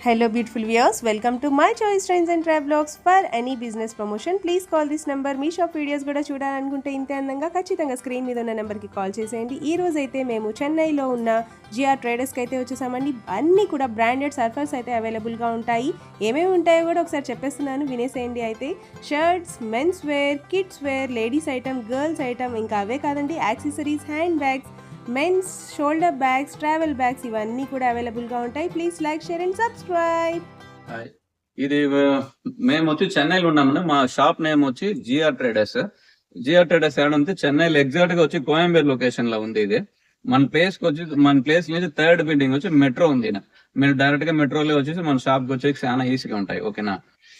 Hello beautiful viewers, welcome to my choice trains and travelogs. For any business promotion, please call this number. Me shop videos కూడా చూడాలనుకుంటే ఇంతే అందంగా ఖచ్చితంగా screen మీద ఉన్న నెంబర్కి కాల్ చేసేయండి. ఈ రోజు అయితే మేము చెన్నైలో ఉన్న జిఆర్ ట్రేడర్స్కి అయితే వచ్చేసామండి. అన్నీ కూడా బ్రాండెడ్ సర్ఫర్స్ అయితే అవైలబుల్గా ఉంటాయి. ఏమేమి ఉంటాయో కూడా ఒకసారి చెప్పేస్తున్నాను, వినేసేయండి. అయితే shirts, men's wear, kids wear, ladies item, girls item, ఇంకా అవే కాదండి accessories, hand bags, men's shoulder bags, travel bags ఇవన్నీ కూడా అవైలబుల్గా ఉంటాయి. Please like, share and subscribe. ఇది మేము వచ్చి చెన్నైలో ఉన్నామండి. మా షాప్ నేమ్ వచ్చి జిఆర్ ట్రేడర్స్. జిఆర్ ట్రేడర్స్ ఏడంటే చెన్నైలో ఎగ్జాక్ట్ గా వచ్చి కోయంబేర్ లొకేషన్ లో ఉంది. ఇది మన ప్లేస్ నుంచి థర్డ్ బిల్డింగ్ వచ్చి మెట్రో ఉంది. మీరు డైరెక్ట్ గా మెట్రోలో వచ్చేసి మన షాప్ కి వచ్చేసి చాలా ఈజీగా ఉంటాయి. ఓకేనా.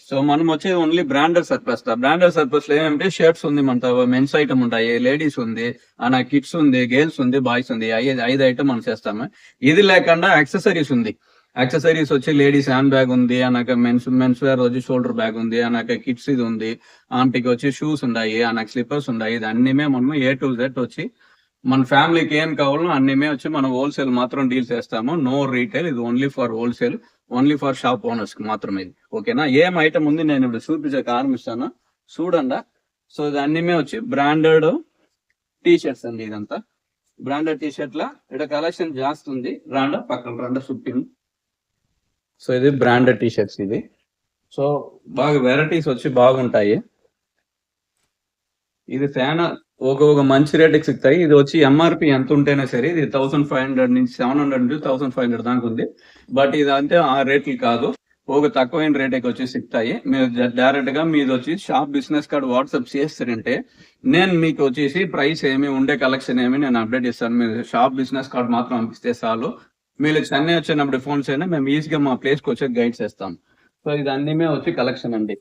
సో మనం వచ్చి only branded surplus. Branded surplus లో ఏమంటే షర్ట్స్ ఉంది, మన మెన్స్ ఐటమ్ ఉంటాయి, లేడీస్ ఉంది, అన్న కిడ్స్ ఉంది, గర్ల్స్ ఉంది, బాయ్స్ ఉంది. ఐదు ఐటమ్ మనం చేస్తాము. ఇది లేకుండా యాక్సెసరీస్ ఉంది. యాక్సెసరీస్ వచ్చి లేడీస్ హ్యాండ్ బ్యాగ్ ఉంది, అన్నాక మెన్స్ వేర్ వచ్చి షోల్డర్ బ్యాగ్ ఉంది, అన్నాక కిడ్స్ ఇది ఉంది, ఆంటీకి వచ్చి షూస్ ఉన్నాయి, అన్నాక స్లిప్పర్స్ ఉన్నాయి. ఇది అన్నిమే మనం A to Z వచ్చి మన ఫ్యామిలీకి ఏం కావాలో అన్నిమే వచ్చి మనం హోల్సేల్ మాత్రం డీల్ చేస్తాము. నో రీటైల్, ఇది only for wholesale, only for shop owners కి మాత్రమే ఇది. ఓకేనా. ఏం ఐటమ్ ఉంది నేను ఇప్పుడు చూపించక ఆరంభిస్తాను, చూడండి. సో ఇది అన్నిమే వచ్చి బ్రాండెడ్ టీ షర్ట్స్ అండి. ఇదంతా బ్రాండెడ్ టీ షర్ట్ లా ఇక్కడ కలెక్షన్ జాస్తి ఉంది. పక్కన షూటింగ్. సో ఇది బ్రాండెడ్ టీ షర్ట్స్. ఇది సో బాగా వెరైటీస్ వచ్చి బాగుంటాయి. ఇది చాలా ఒక మంచి రేటుకి సిగ్తాయి. ఇది వచ్చి ఎంఆర్పి ఎంత ఉంటేనే సరే, ఇది 1500 నుంచి 700 నుంచి 1500 దాకా ఉంది. బట్ ఇది అంటే ఆ రేట్లు కాదు, ఒక తక్కువైన రేటుకి వచ్చి సిగ్తాయి. మీరు డైరెక్ట్ గా మీది వచ్చి షాప్ బిజినెస్ కార్డ్ వాట్సాప్ చేస్తారంటే నేను మీకు వచ్చేసి ప్రైస్ ఏమి ఉండే కలెక్షన్ ఏమి నేను అప్డేట్ ఇస్తాను. మీరు షాప్ బిజినెస్ కార్డ్ మాత్రం పంపిస్తే చాలు. మీరు చెన్నై వచ్చినప్పుడు ఫోన్స్ అయినా మేము ఈజీగా మా ప్లేస్ కి వచ్చి గైడ్ చేస్తాం. సో ఇది అన్నిమే వచ్చి కలెక్షన్ అండి.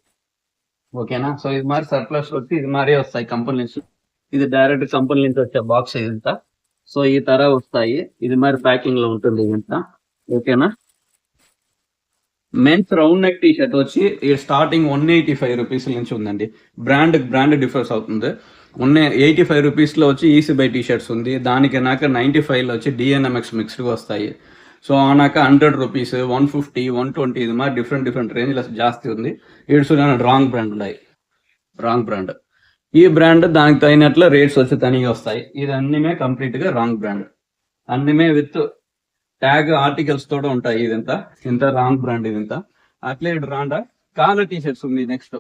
ఓకేనా. సో ఇది మరి సర్ప్లస్ వచ్చి ఇది మరీ వస్తాయి కంపెనీ నుంచి. ఇది డైరెక్ట్ కంపెనీ నుంచి వచ్చే బాక్స్ ఇదంతా. సో ఈ తర వస్తాయి. ఇది మరి ప్యాకింగ్ లో ఉంటుంది ఇదంతా. ఓకేనా. Men's round neck T shirt వచ్చి స్టార్టింగ్ 185 రూపీస్ నుంచి ఉందండి. బ్రాండ్ డిఫరెన్స్ అవుతుంది. 85 రూపీస్ లో వచ్చి ఈసీ బై టీ షర్ట్స్ ఉంది. దానికి నాక 95 లో వచ్చి DNMX మిక్స్డ్ వస్తాయి. సో నాక 100 రూపీస్, 150, 120 ఇది మరి డిఫరెంట్ రేంజ్ లో జాస్తి ఉంది. ఇట్స్ రాంగ్ బ్రాండ్ ఉన్నాయి. రాంగ్ బ్రాండ్. ఈ బ్రాండ్ దానికి తగినట్లు రేట్స్ వచ్చి తనిగా వస్తాయి. ఇది అన్నిమే కంప్లీట్ గా రాంగ్ బ్రాండ్. అన్నిమే విత్ ట్యాగ్ ఆర్టికల్స్ తోట ఉంటాయి. ఇదంతా ఇంత రాంగ్ బ్రాండ్. ఇదంతా అట్లే రాండా కాలర్ టీ షర్ట్స్ ఉంది. నెక్స్ట్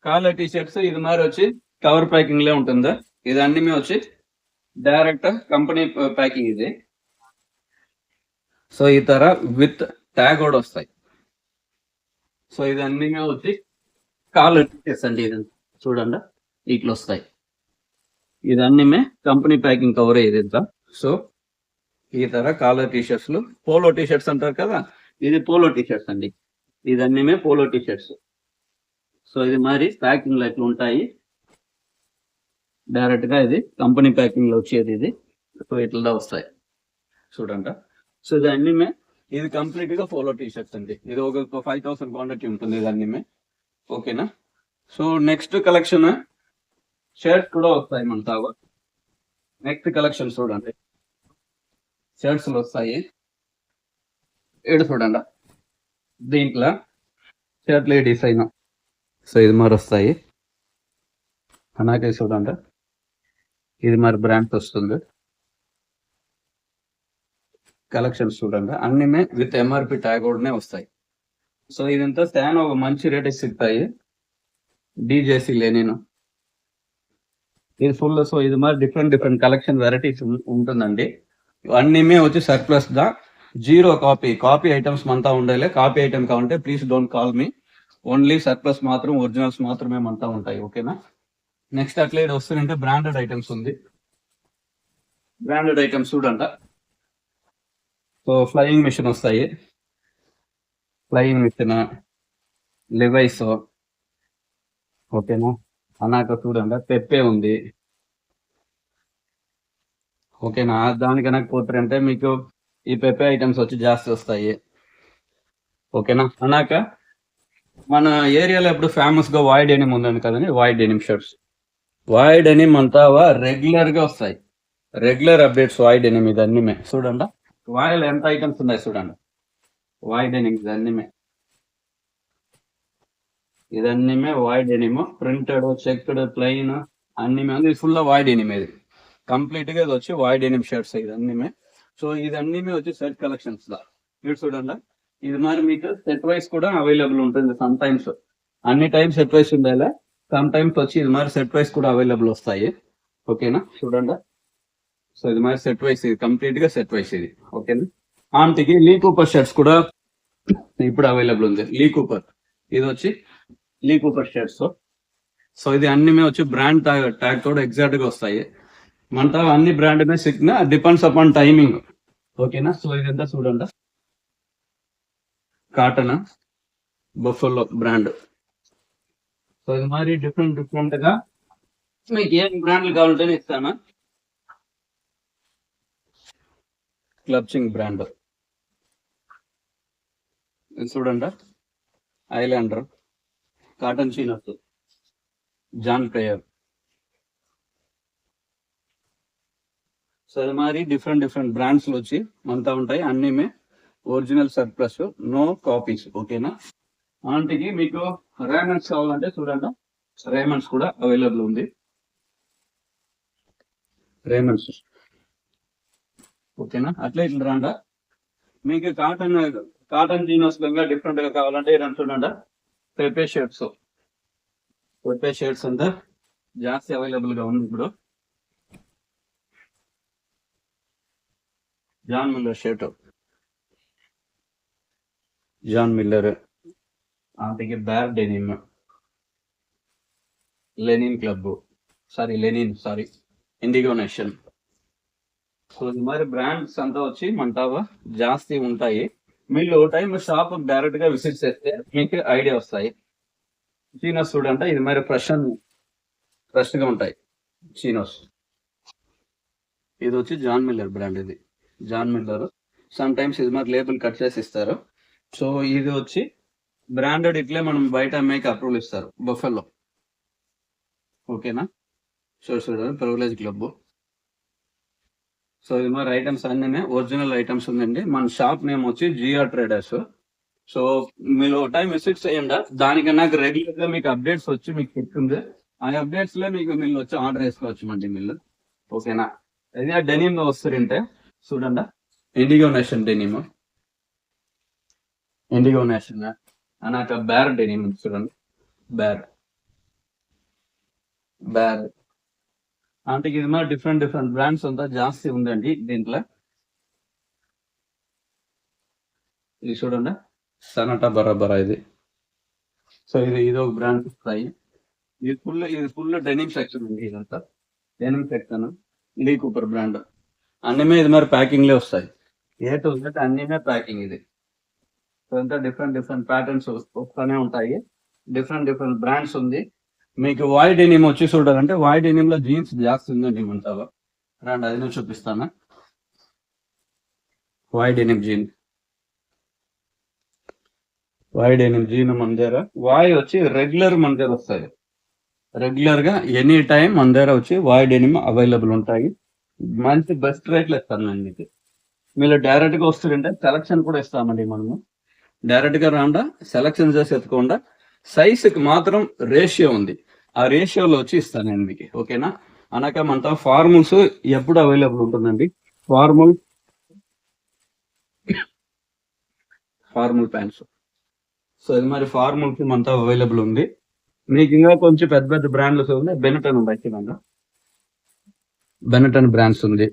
కాలర్ టీ షర్ట్స్ ఇది మరి వచ్చి కవర్ ప్యాకింగ్ లో ఉంటుందా. ఇది అన్నిమే వచ్చి డైరెక్ట్ కంపెనీ ప్యాకింగ్ ఇది. సో ఈ తర విత్ ట్యాగ్ కూడా వస్తాయి. సో ఇది అన్నిమే వచ్చి కాలర్ టీ షర్ట్స్ అండి. ఇది చూడండి ఇట్లా వస్తాయి. ఇది అన్నిమే కంపెనీ ప్యాకింగ్ కవర్ ఇదంతా. సో ఈ తర caller T shirts, polo T shirts అంటారు కదా, ఇది పోలో టీ షర్ట్స్ అండి. ఇది అన్నిమే పోలో టీ షర్ట్స్. సో ఇది మరి ప్యాకింగ్ లో ఇట్లా ఉంటాయి. డైరెక్ట్ గా ఇది కంపెనీ ప్యాకింగ్ లో వచ్చేది ఇది. సో ఇట్లా వస్తాయి చూడండి. సో ఇది అన్నిమే ఇది కంప్లీట్ గా పోలో టీ షర్ట్స్ అండి. ఇది ఒక 5000 క్వాంటిటీ ఉంటుంది ఇది అన్నిమే. ఓకేనా. సో నెక్స్ట్ కలెక్షన్ షర్ట్స్ కూడా వస్తాయి మన తాగా. నెక్స్ట్ కలెక్షన్ చూడండి, షర్ట్స్ వస్తాయి. ఏడు చూడండి, దీంట్లో షర్ట్ లేడీస్ అయినా. సో ఇది మరి వస్తాయి. అలాగే చూడండి, ఇది మరి బ్రాండ్స్ వస్తుంది. కలెక్షన్స్ చూడండి అన్నిమే విత్ ఎంఆర్పి ట్యాగ్ కూడా వస్తాయి. సో ఇదంతా చాలా ఒక మంచి రేట్ సిగ్తాయి. డీజేసీ లేనిను ఇది ఫుల్. సో ఇది మరి డిఫరెంట్ కలెక్షన్ వెరైటీస్ ఉంటుందండి. అన్నిమే వచ్చి సర్ప్లస్ దా. జీరో కాపీ ఐటమ్స్ మనతా ఉండాలి. కాపీ ఐటమ్ కావాలంటే please don't call me. Only surplus మాత్రం, ఒరిజినల్స్ మాత్రమే మనతా ఉంటాయి. ఓకేనా. నెక్స్ట్ అట్లా వస్తుందంటే బ్రాండెడ్ ఐటమ్స్ ఉంది. బ్రాండెడ్ ఐటమ్స్ చూడండి. సో ఫ్లయింగ్ మిషన్ వస్తాయి. Flying machine, Levi's. ఓకేనా. అన్నాక చూడండి పెప్పే ఉంది. ఓకేనా. దానికి అనకపోతారంటే మీకు ఈ పెప్పే ఐటమ్స్ వచ్చి జాస్తి వస్తాయి. ఓకేనా. అన్నాక మన ఏరియాలో ఎప్పుడు ఫేమస్ గా వాయిడ్ డెనిమ్ ఉందని కదండి, void denim shirts. Void denim అంతా రెగ్యులర్ గా వస్తాయి. రెగ్యులర్ అప్డేట్స్ వాయిడ్ డెనిమ్ ఇది అన్నిమే. చూడండి వాయిల్ ఎంత ఐటమ్స్ ఉన్నాయి చూడండి. వాయిడ్ డెనిమ్ ఇదన్నీమే void denim, printed, checked, plain అన్ని ఇది ఫుల్ వాయిడ్ డెనిమ్. ఇది కంప్లీట్ గా ఇది వచ్చి వాయిడ్ డెనిమ్ షర్ట్స్ ఇదన్నీమే. సో ఇది అన్నీమే వచ్చి సెట్ కలెక్షన్స్ లా మీరు చూడండి. ఇది మరి మీకు సెట్ వైస్ కూడా అవైలబుల్ ఉంటుంది. సమ్ టైమ్స్ అన్ని టైమ్స్ సెట్ వైస్ ఉండాలి, సమ్ టైమ్స్ వచ్చి ఇది మరి సెట్ వైస్ కూడా అవైలబుల్ వస్తాయి. ఓకేనా చూడండి. సో ఇది మరి సెట్ వైస్, ఇది కంప్లీట్ గా సెట్ వైస్ ఇది. ఓకేనా. ఆంటీకి లీ కూపర్ షర్ట్స్ కూడా ఇప్పుడు అవైలబుల్ ఉంది. లీ కూపర్ ఇది వచ్చి లీ కూపర్ షర్ట్స్. సో ఇది అన్ని వచ్చి బ్రాండ్ ట్యాగ్ కూడా ఎగ్జాక్ట్ గా వస్తాయి. మన అన్ని బ్రాండ్ మీద సిగ్న డిపెండ్స్ అపాన్ టైమింగ్. ఓకేనా. సో ఇదంతా చూడండి, కాటన్ బఫెలో బ్రాండ్. సో ఇది మరి డిఫరెంట్ గా మీకు ఏం బ్రాండ్లు కావాలంటే ఇస్తాను. క్లబ్చింగ్ బ్రాండ్ చూడండి, Islander, cotton chinos, John Player. So అది మరి డిఫరెంట్ బ్రాండ్స్ లో వచ్చి మనతో ఉంటాయి. అన్ని ఒరిజినల్ సర్ప్లస్, నో కాపీస్. ఓకేనా. ఆంటీకి మీకు రేమండ్స్ కావాలంటే చూడండి, రేమండ్స్ కూడా అవైలబుల్ ఉంది. రేమండ్స్ ఓకేనా. అట్లా ఇట్లా రాండా. మీకు కాటన్ జీనోస్ డిఫరెంట్ గా కావాలంటే ఇది చూడండి, పెప్పే షర్ట్స్ అంతా జాస్తి అవైలబుల్ గా ఉంది ఇప్పుడు. John Miller shirt, John Miller. ఆంటీకి బ్యార్ denim, linen Indigo Nation. So ఇది మరి బ్రాండ్స్ అంతా వచ్చి మంటావా జాస్తి ఉంటాయి. మీరు టైం షాప్ డైరెక్ట్ గా విజిట్ చేస్తే మీకు ఐడియా వస్తాయి. చీనోస్ చూడంటే ఇది మరి ఫ్రెష్ గా ఉంటాయి చీనోస్. ఇది వచ్చి జాన్ మిల్లర్ బ్రాండ్. ఇది జాన్ మిల్లర్. సమ్ టైమ్స్ ఇది మరి లేబుల్ కట్ చేసి ఇస్తారు. సో ఇది వచ్చి బ్రాండెడ్ ఇట్లే మనం బయట అమ్మాయికి అప్రూవల్ ఇస్తారు, బఫెలో. ఓకేనా. చూడండి, ప్రివిలేజ్ క్లబ్. సో ఇది మరి ఐటమ్స్ అన్నీ ఒరిజినల్ ఐటమ్స్ ఉందండి. మన షాప్ నేమ్ వచ్చి జిఆర్ ట్రేడర్స్. సో మీరు టైం విజిట్ చేయండి. దానికన్నా రెగ్యులర్ గా మీకు అప్డేట్స్ వచ్చి మీకు చెప్తుంది. ఆ అప్డేట్స్ లో మీకు మీరు వచ్చి ఆర్డర్ వేసుకోవచ్చు మండి మీరు. ఓకేనా. అదే డెనిమ్ లో వస్తుంటే చూడండి, ఇండిగో నేషన్ అన్నాక బ్యార్ డెనిమ్ చూడండి, బ్యార్ అంటే ఇది మరి డిఫరెంట్ బ్రాండ్స్ అంతా జాస్తి ఉందండి దీంట్లో. ఇది చూడండి, సనటా బరాబరా ఇది. సో ఇది ఒక బ్రాండ్ వస్తాయి. ఇది ఫుల్ డెనిమ్ సెక్షన్ ఉంది. ఇదంతా denim section, Lee Cooper brand. అన్నీ ఇది మరి ప్యాకింగ్ లే వస్తాయి. ఏ టు జెడ్ అన్నీ ప్యాకింగ్ ఇది. సో అంతా డిఫరెంట్ ప్యాటర్న్స్ వస్తూనే ఉంటాయి. డిఫరెంట్ బ్రాండ్స్ ఉంది. మీకు వాయిడ్ డెనిమ్ వచ్చి చూడాలంటే వాయిడ్ డెనిమ్ లో జీన్స్ జాస్తి ఉందండి మంటావా. రండి అది నేను చూపిస్తాను. వాయిడ్ డెనిమ్ జీన్ మన దగ్గర వాయిడ్ వచ్చి రెగ్యులర్ మన దగ్గర వస్తాయి. రెగ్యులర్ గా ఎనీ టైం మన దగ్గర వచ్చి వాయిడ్ డెనిమ్ అవైలబుల్ ఉంటాయి. మంచి బెస్ట్ రేట్లు ఇస్తానండి మీకు. మీరు డైరెక్ట్ గా వస్తుంటే సెలక్షన్ కూడా ఇస్తామండి మనము. డైరెక్ట్ గా రాండా సెలక్షన్ చేసి ఎత్తుకోండా. సైజుకి మాత్రం రేషియో ఉంది, ఆ రేషియోలో వచ్చి ఇస్తాను నేను మీకు. ఓకేనా. అనక మన ఫార్మల్స్ ఎప్పుడు అవైలబుల్ ఉంటుందండి. Formal pants. సో ఇది మరి ఫార్మల్స్ మనతో అవైలబుల్ ఉంది. మీకు ఇంకా కొంచెం పెద్ద బ్రాండ్స్ ఉంది. బెనటన్ బ్రాండ్స్ ఉంది.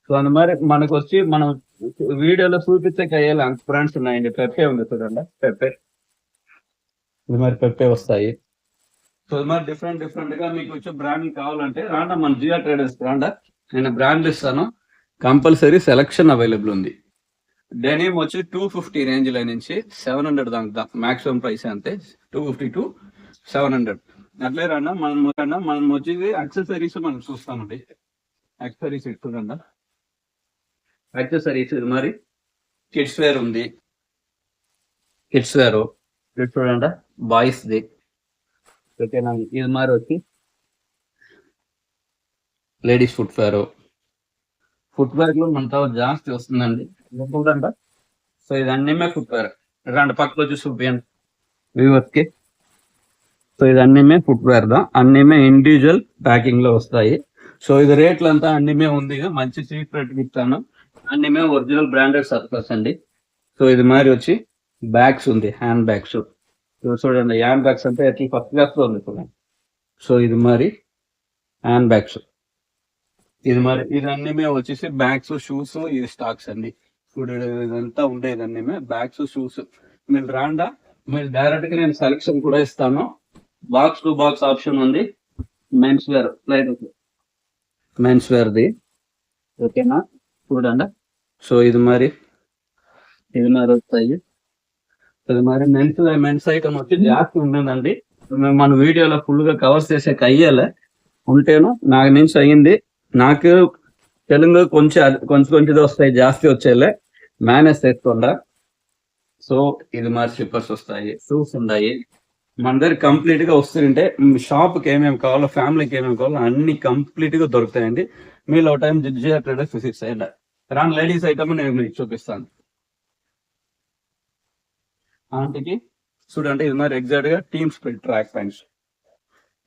సో అది మరి మనకు వచ్చి మనం వీడియోలో చూపించే కయ్యాలి అంత బ్రాండ్స్ ఉన్నాయండి. పెప్పే ఉంది చూడండి, ఇది మరి పెప్పే వస్తాయి. సో ఇది మరి డిఫరెంట్ గా మీకు వచ్చే బ్రాండ్ కావాలంటే రాండా మన జిఆర్ ట్రేడర్స్ రాండా. నేను బ్రాండ్ ఇస్తాను, కంపల్సరీ సెలక్షన్ అవైలబుల్ ఉంది. డెనిమ్ వచ్చి 250 రేంజ్ లో నుంచి 700 దాకా మాక్సిమం ప్రైస్ అంతే. 250 to 700 అట్లే రాండా. మనం వచ్చేది యాక్సెసరీస్ మనం చూస్తామండి. యాక్సెసరీస్ చూడండి, యాక్సెసరీస్ ఇది మరి కిడ్స్ వేర్ ఉంది. చూడండి, బాయ్స్ ది. ఓకేనా. ఇది మరి వచ్చి లేడీస్ ఫుట్వేర్ లో మనతో జాస్తి వస్తుందండి. చూడండి, సో ఇది అన్నీమే ఫుట్వేర్. రెండు పక్కలు వచ్చి చూపియండి వ్యూవర్స్ కి. సో ఇది అన్నీమే ఫుట్వేర్ దా, అన్నీమే ఇండివిజువల్ ప్యాకింగ్ లో వస్తాయి. సో ఇది రేట్లు అంతా అన్నీమే ఉంది, మంచి చీప్ రేట్ ఇస్తాను. అన్నీమే ఒరిజినల్ బ్రాండెడ్ సర్ప్లస్ అండి. సో ఇది మరి వచ్చి బ్యాగ్స్ ఉంది, హ్యాండ్ బ్యాగ్స్. చూడండి హ్యాండ్ బ్యాగ్స్ అంటే ఎట్లా ఫస్ట్ క్లాస్ లో ఉంది చూడండి. సో ఇది మరి హ్యాండ్ బ్యాగ్స్. ఇది మరి ఇది అన్నీమే వచ్చేసి బ్యాగ్స్, షూస్, ఇది స్టాక్స్ అండి. చూడండి ఇదంతా ఉండేది అన్నీమే బ్యాగ్స్, షూస్. మీరు రాండా, మీరు డైరెక్ట్ గా నేను సెలెక్షన్ కూడా ఇస్తాను. బాక్స్ టు బాక్స్ ఆప్షన్ ఉంది. మెన్స్ వేర్, మెన్స్ వేర్ ది, ఓకేనా. చూడండి. సో ఇది మరి వస్తాయి. ఇది మరి మెన్స్ ఐటమ్ వచ్చి జాస్తి ఉంటుందండి. మన వీడియోలో ఫుల్ గా కవర్ చేసే అయ్యేలే ఉంటేను నాకు నుంచి అయ్యింది. నాకు తెలుగు కొంచెం వస్తాయి, జాస్తి వచ్చేలే మేనేజ్ చేసుకోండా. సో ఇది మరి స్లిప్పర్స్ వస్తాయి, షూస్ ఉన్నాయి. మన దగ్గర కంప్లీట్ గా వస్తుంటే షాప్ కి ఏమేమి కావాలో, ఫ్యామిలీకి ఏమేమి కావాలో అన్ని కంప్లీట్ గా దొరుకుతాయండి. మీరు ఒక టైం జిఆర్ ట్రేడర్స్ విజిట్ చేయండి. రాను లేడీస్ ఐటమ్ నేను మీకు చూపిస్తాను. ఆంటీకి చూడండి ఇది మరి ఎగ్జాక్ట్ గా టీమ్ స్ప్రిట్ ట్రాక్ ప్యాంట్స్,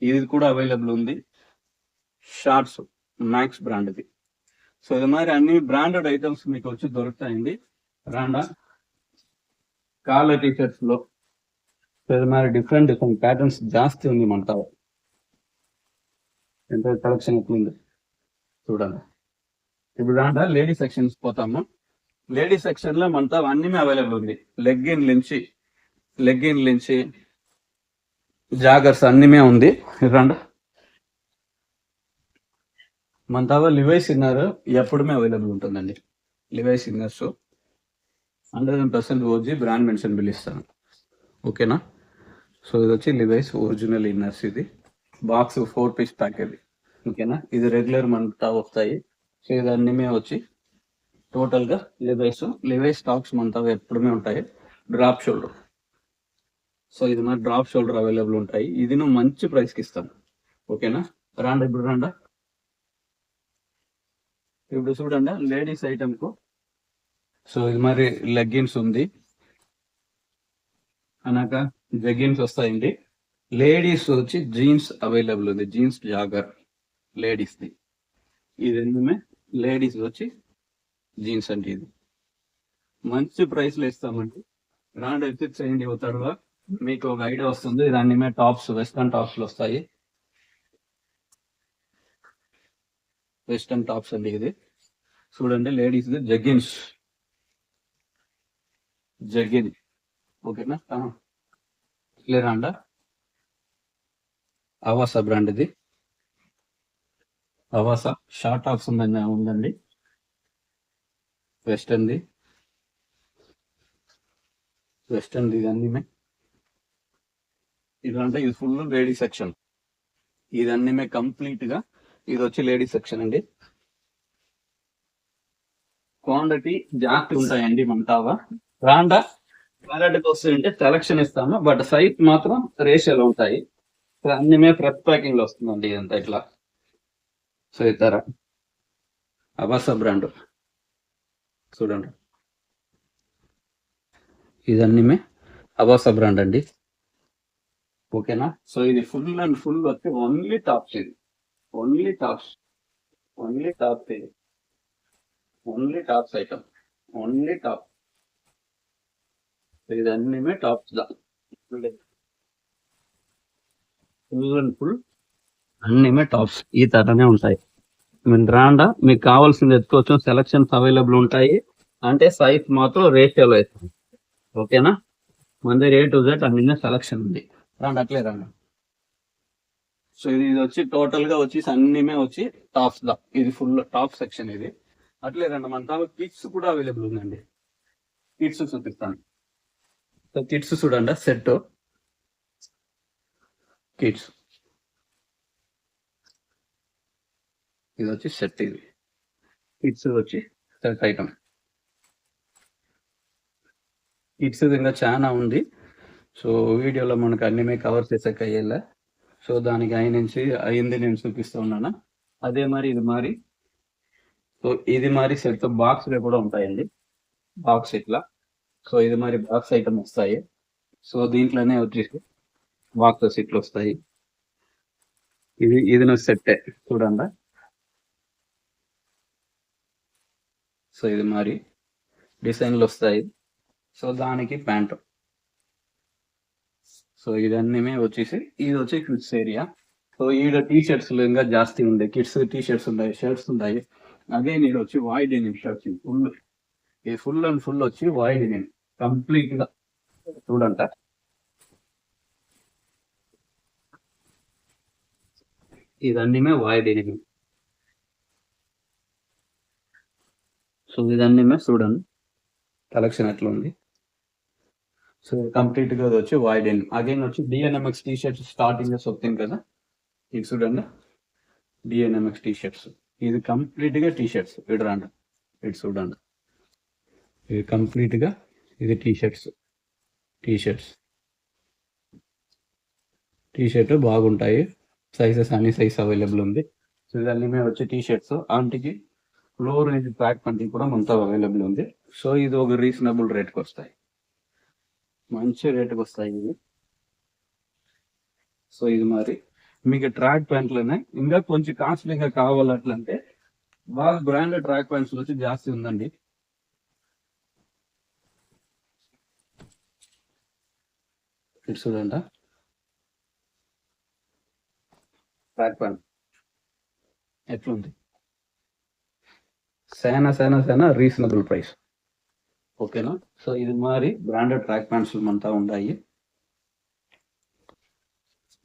ఇది కూడా అవైలబుల్ ఉంది. షార్ట్స్ మ్యాక్స్ బ్రాండ్ ది. సో ఇది మరి అన్ని బ్రాండెడ్ ఐటమ్స్ మీకు వచ్చి దొరుకుతాయండి. రాండా కాలర్ టీ షర్ట్స్ లో ఇది మరి డిఫరెంట్ ప్యాటర్న్స్ జాస్తి ఉంది మన ఎంత కలెక్షన్ ఎట్లుంది చూడండి. ఇప్పుడు రాండా లేడీ సెక్షన్స్ పోతాము. లేడీ సెక్షన్ లో మనతో అన్ని అవైలబుల్ ఉంది. లెగ్గిన్ నుంచి జాగర్స్ అన్నీ ఉంది. రండి. మన తావ లివైస్ ఇన్నర్ ఎప్పుడుమే అవైలబుల్ ఉంటుందండి. Levi's inners 100% OG brand mention bill ఇస్తాను, ఓకేనా. సో ఇది వచ్చి లివైస్ ఒరిజినల్ ఇన్నర్స్. ఇది బాక్స్ 4 పీస్ ప్యాకెట్, ఓకేనా. ఇది రెగ్యులర్ మనతో వస్తాయి. సో ఇది అన్నీ వచ్చి టోటల్ గా లివైస్ స్టాక్స్ మనతో ఎప్పుడుమే ఉంటాయి. Drop shoulder. సో ఇది మరి డ్రాప్ షోల్డర్ అవైలబుల్ ఉంటాయి. ఇది నువ్వు మంచి ప్రైస్ కి ఇస్తాను, ఓకేనా. రాండా ఇప్పుడు రాండా. ఇప్పుడు చూడండి లేడీస్ ఐటమ్ కు. సో ఇది మరి లెగ్గిన్స్ ఉంది, అనగా జెగ్గిన్స్ వస్తాయండి. లేడీస్ వచ్చి జీన్స్ అవైలబుల్ ఉంది, జీన్స్ జాగర్ లేడీస్ ది. ఇది ఎందుమే లేడీస్ వచ్చి జీన్స్ అంటే ఇది మంచి ప్రైస్ లో ఇస్తామండి. రాండ్ విజిట్ చేయండి. అవుతాడుగా మీకు ఒక ఐడియా వస్తుంది. ఇది అన్ని టాప్స్, వెస్టర్న్ టాప్స్ లో వస్తాయి. వెస్టర్న్ టాప్స్ అండి. ఇది చూడండి లేడీస్ జగ్గిన్స్, ఓకేనా. లేరాండా అవాసా బ్రాండ్ ఇది. అవాసా షార్ట్ టాప్స్ ఉందండి. వెస్టర్న్ ది ఇది అన్నీ ఇదంటే ఇది ఫుల్ లేడీ సెక్షన్. ఇది అన్నీ కంప్లీట్ గా ఇది వచ్చి లేడీ సెక్షన్ అండి. క్వాంటిటీ జాస్తి ఉంటాయండి మన తావా. రాండా క్వాలిటీకి వస్తుంటే సెలక్షన్ ఇస్తాము, బట్ సైజ్ మాత్రం రేషియోలో ఉంటాయి. అన్నీ ఫ్రెష్ ప్యాకింగ్ లో వస్తుందండి ఇదంతా ఇట్లా. సో ఇతర అవాసా బ్రాండ్ చూడండి, ఇదన్నీ అవాసా బ్రాండ్ అండి, ఓకేనా. సో ఇది ఫుల్ అండ్ ఫుల్ వచ్చి ఓన్లీ టాప్స్. ఇది ఓన్లీ టాప్స్ ఇది only tops item, only top. ఇది అన్నీ టాప్స్ దా, ఫుల్ అండ్ ఫుల్ అన్నీ టాప్స్ ఈ తరనే ఉంటాయి. మీరు రాండా మీకు కావాల్సింది ఎత్తుకోవచ్చు. సెలక్షన్స్ అవైలబుల్ ఉంటాయి, అంటే సైజ్ మాత్రం రేషియోలో అవుతుంది, ఓకేనా. మన దగ్గర A to Z అన్ని సెలక్షన్ ఉంది. రాండి అట్లే రండి. సో ఇది వచ్చి టోటల్ గా వచ్చి అన్నీ వచ్చి టాప్స్ దా. ఇది ఫుల్ టాప్ సెక్షన్. ఇది అట్లే రండి. మన తాను కిడ్స్ కూడా అవైలబుల్ ఉందండి. కిడ్స్ చూపిస్తాను. సో కిడ్స్ చూడండి సెట్ కిడ్స్. ఇది వచ్చి సెట్. ఇది కిడ్స్ వచ్చి సెట్ ఐటమ్. కిడ్స్ ఇంకా చాలా ఉంది. సో వీడియోలో మనకు అన్నీ కవర్ చేసాక అయ్యేలా. సో దానికి అయింది నేను చూపిస్తూ ఉన్నాను. అదే మరి ఇది మరి. సో ఇది మరి సెట్ బాక్స్ కూడా ఉంటాయండి. బాక్స్ ఇట్లా సో ఇది మరి బాక్స్ ఐటమ్ వస్తాయి. సో దీంట్లోనే వచ్చేసి బాక్సెస్ ఇట్లా వస్తాయి. ఇది నా సెట్టే చూడండి. సో ఇది మరి డిజైన్లు వస్తాయి. సో దానికి ప్యాంటు. సో ఇదన్నీ వచ్చేసి ఇది వచ్చి కిడ్స్ ఏరియా. సో ఈడ టీ షర్ట్స్ ఇంకా జాస్తి ఉండే కిడ్స్ టీ షర్ట్స్ ఉన్నాయి, షర్ట్స్ ఉన్నాయి. అదే నేను వచ్చి వాయిడ్ డెనిమ్ షర్ట్స్ ఫుల్, ఈ ఫుల్ అండ్ ఫుల్ వచ్చి వాయిడ్ డెనిమ్ కంప్లీట్ గా చూడంట. ఇదన్నీ వాయిడ్ డెనిమ్. సో ఇదన్నీ చూడండి కలెక్షన్ ఎట్లా ఉంది. సో కంప్లీట్ గా వచ్చి వాయిడ్ డెనిమ్. అగైన్ వచ్చి డిఎన్ఎంఎక్స్ టీ షర్ట్స్ స్టార్టింగ్ చెప్తాను కదా, ఇది చూడండి డిఎన్ఎంఎక్స్ టీ షర్ట్స్. ఇది కంప్లీట్ గా టీ షర్ట్స్. ఇటు రండి, ఇటు చూడండి. ఇది కంప్లీట్ గా ఇది టీ షర్ట్స్. టీ షర్ట్ బాగుంటాయి. సైజెస్ అన్ని సైజ్ అవైలబుల్ ఉంది. సో ఇదన్నీ వచ్చి టీ షర్ట్స్. ఆంటీకి ఫ్లోర్ ఇది ప్యాక్ పంటి కూడా మనతో అవైలబుల్ ఉంది. సో ఇది ఒక రీజనబుల్ రేట్కి వస్తాయి, మంచి రేట్కి వస్తాయి ఇవి. సో ఇది మరి మీకు ట్రాక్ ప్యాంట్లోనే ఇంకా కొంచెం కాస్ట్లీగా కావాలంటే బాగా బ్రాండెడ్ ట్రాక్ ప్యాంట్స్ వచ్చి జాస్తి ఉందండి. ఇటు చూడండి ట్రాక్ ప్యాంట్ ఎట్లుంది. సేనా రీజనబుల్ ప్రైస్. ఓకేనా. సో ఇది మరి బ్రాండెడ్ ట్రాక్ ప్యాంట్స్ మనతో ఉన్నాయి.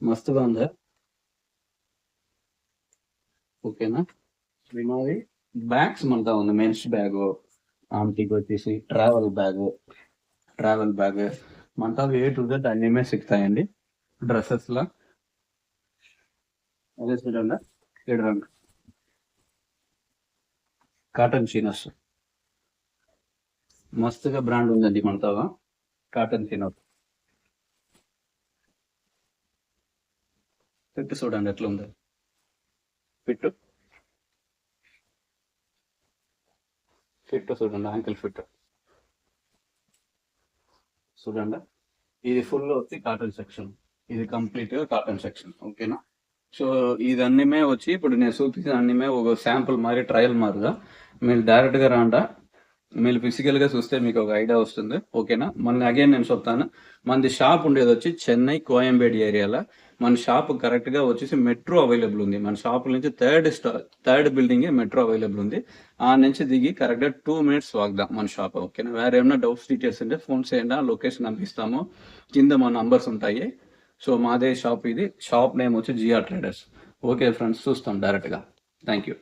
మస్తుగా ఉందా. ఓకేనా. ఇది మరి బ్యాగ్స్ మనతో ఉంది. మెన్స్ బ్యాగ్, ఆంటీకి వచ్చేసి ట్రావెల్ బ్యాగ్ మనతో ఏ టు జెడ్ అన్నీ సిక్తాయండి. డ్రెస్సెస్ లా అదే చూడండి. రండి కాటన్ చీనస్ మస్తుగా బ్రాండ్ ఉందండి మనతో. కాటన్ చీనస్ ఫిట్ చూడండి ఎట్లా ఉంది. ఫిట్ చూడండి, యాంకిల్ ఫిట్ చూడండి. ఇది ఫుల్ వచ్చి కాటన్ సెక్షన్. ఇది కంప్లీట్ గా కాటన్ సెక్షన్. ఓకేనా. సో ఇదన్నీ వచ్చి ఇప్పుడు నేను చూపించిన అన్నీ ఒక శాంపుల్ మరి ట్రయల్ మారుగా మీరు డైరెక్ట్ గా రాండా, మీరు ఫిజికల్ గా చూస్తే మీకు ఒక ఐడియా వస్తుంది. ఓకేనా. మళ్ళీ అగైన్ నేను చెప్తాను, మనది షాప్ ఉండేది వచ్చి చెన్నై కోయంబేడు ఏరియాలో. మన షాప్ కరెక్ట్ గా వచ్చేసి మెట్రో అవైలబుల్ ఉంది. మన షాప్ నుంచి థర్డ్ బిల్డింగ్ మెట్రో అవైలబుల్ ఉంది. ఆ నుంచి దిగి కరెక్ట్ గా 2 minutes వాగ్దాం మన షాప్. ఓకేనా. వేరే ఏమైనా డౌట్స్ డీటెయిల్స్ ఉంటే ఫోన్ చేయండి, లొకేషన్ పంపిస్తాము, కింద మా నంబర్స్ ఉంటాయి. సో మాదే షాప్. ఇది షాప్ నేమ్ వచ్చి జిఆర్ ట్రేడర్స్. ఓకే ఫ్రెండ్స్, చూస్తాం డైరెక్ట్ గా. Thank you.